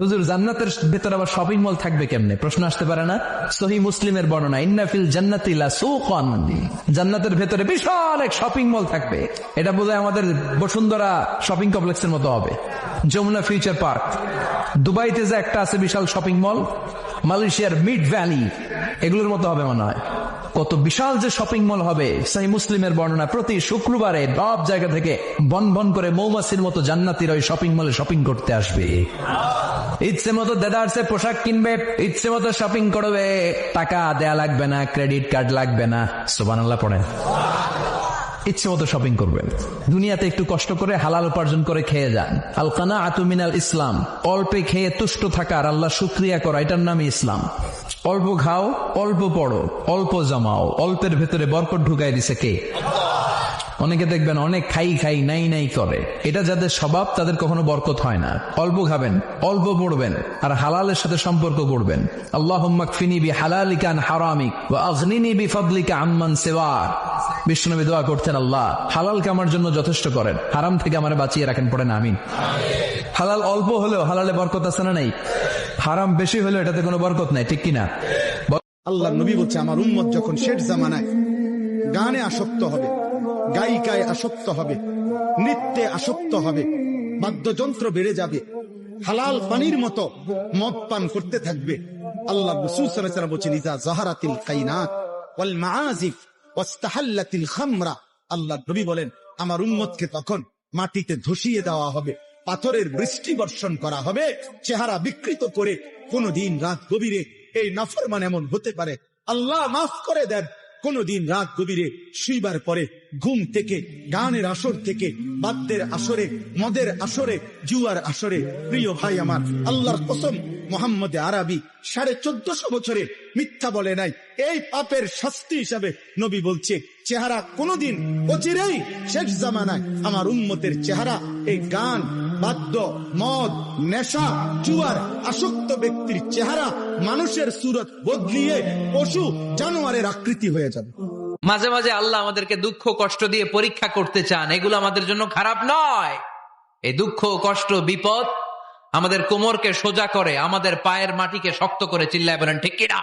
হুজুর জান্নাতের ভেতরে আবার শপিং মল থাকবে কেমনে? প্রশ্ন আসতে পারে না? সহিহ মুসলিমের বর্ণনা, ইন্না ফিল জান্নাতি লাসুকান, জান্নাতের ভেতরে বিশাল এক শপিং মল থাকবে। এটা বোধহয় আমাদের বসুন্ধরা শপিং কমপ্লেক্সের মতো হবে, যমুনা ফিউচার পার্ক। দুবাইতে যে একটা আছে বিশাল শপিং মল, মালয়েশিয়ার মিড ভ্যালি, এগুলোর মতো হবে মনে হয়। কত বিশাল যে শপিং মল হবে। সহিহ মুসলিমের বর্ণনা, প্রতি শুক্রবারে সব জায়গা থেকে বন বন করে মৌমাছির মতো জান্নাতীরা ওই শপিং মলে শপিং করতে আসবে। ইচ্ছে মতো দেদারসে পোশাক কিনবে, ইচ্ছে মতো শপিং করবে, টাকা দেয়া লাগবে না, ক্রেডিট কার্ড লাগবে না। সুবহানাল্লাহ পড়েন। ইচ্ছে মতো শপিং করবেন। দুনিয়াতে একটু কষ্ট করে হালাল উপার্জন করে খেয়ে যান। আল কানাআতু মিনাল ইসলাম, অল্পে খেয়ে তুষ্ট থাকার, আল্লাহ শুকরিয়া করা, এটার নামই ইসলাম। অল্প খাও, অল্প পড়ো, অল্প জমাও, অল্পের ভেতরে বরকত ঢুকাই দিছে কে? অনেকে দেখবেন অনেক খাই খাই নাই নাই করে, এটা যাদের স্বভাব তাদের কখনো বরকত হয় না। অল্প খাবেন, অল্প পড়বেন, আর হালালের সাথে সম্পর্ক করবেন। আল্লাহুম্মা কফিনি বিহালালিকা আন হারামিক ওয়া আগনিনি বিফাদলিকা আম্মান সিওয়াক। বিষ্ণুনবী দোয়া করতেন, আল্লাহ হালালকে আমার জন্য যথেষ্ট করেন, হারাম থেকে আমারে বাঁচিয়ে রাখেন। পড়েন আমিন। হালাল অল্প হলেও হালালে বরকত আছে না নাই? হারাম বেশি হলেও এটাতে কোনো বরকত নাই, ঠিক কিনা? আল্লাহ নবী বলছে, আমার উম্মত যখন শেষ জামানায় গানে আসক্ত হবে, গায়িকায় আসক্ত হবে, নৃত্যে আসক্ত হবে, বাদ্যযন্ত্র বেড়ে যাবে, হালাল পানির মতো মদ পান করতে থাকবে। আল্লাহ রাসূল সাল্লাল্লাহু আলাইহি ওয়াসাল্লাম বলেছেন, ইযা যাহারাতিল কাইনাত ওয়াল মাআজিফ ওয়াস্তাহাল্লাতিল খামরা। আল্লাহ নবী বলেন, আমার উম্মতকে তখন মাটিতে ধসিয়ে দেওয়া হবে, পাথরের বৃষ্টি বর্ষণ করা হবে, চেহারা বিকৃত করে। কোনদিন রাত গভীরে এই নাফরমান এমন হতে পারে, আল্লাহ মাফ করে দেন, কোনদিন রাত গভীরে শুইবার পরে ঘুম থেকে, গানের আসর থেকে, বাদ্যের আসরে, মদের আসরে, জুয়ার আসরে। প্রিয় ভাই আমার, আল্লাহর কসম, মুহাম্মদ আরবি 1450 বছরে মিথ্যা বলে নাই। এই পাপের শাস্তি হিসাবে নবী বলছে, চেহারা কোনদিন অচিরেই শেষ জামানায় আমার উম্মতের চেহারা এই গান, বাদ্য, মদ, নেশা, জুয়ার আসক্ত ব্যক্তির চেহারা মানুষের সুরত বদলিয়ে পশু জানোয়ারের আকৃতি হয়ে যাবে। মাঝে মাঝে আল্লাহ আমাদেরকে দুঃখ কষ্ট দিয়ে পরীক্ষা করতে চান, এগুলো আমাদের জন্য খারাপ নয়। এই দুঃখ কষ্ট বিপদ আমাদের কোমরকে সোজা করে, আমাদের পায়ের মাটিকে শক্ত করে। চিল্লায় বলেন ঠিক কিনা?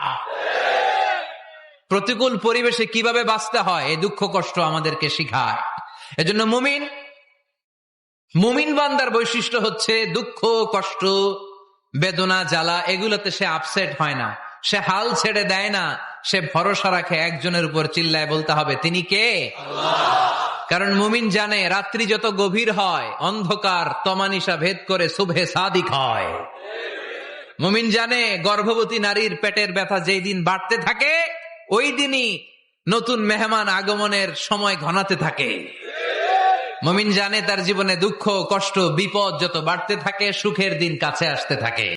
প্রতিকূল পরিবেশে কিভাবে বাঁচতে হয় এই দুঃখ কষ্ট আমাদেরকে শিখায়। এজন্য মুমিন বান্দার বৈশিষ্ট্য হচ্ছে দুঃখ কষ্ট বেদনা জ্বালা এগুলোতে সে আপসেট হয় না, সে হাল ছেড়ে দেয় না, সে ভরসা রাখে একজনের উপর। চিল্লায় বলতে হবে তিনি কে? কারণ মুমিন জানে রাত্রি যত গভীর হয় অন্ধকার তমানিসা ভেদ করে সুবহে সাদিক হয়। মুমিন জানে গর্ভবতী নারীর পেটের ব্যথা যেই দিন বাড়তে থাকে ওই দিনই নতুন মেহমান আগমনের সময় ঘনাতে থাকে। মুমিন জানে তার জীবনে দুঃখ কষ্ট বিপদ যত বাড়তে থাকে সুখের দিন কাছে আসতে থাকে।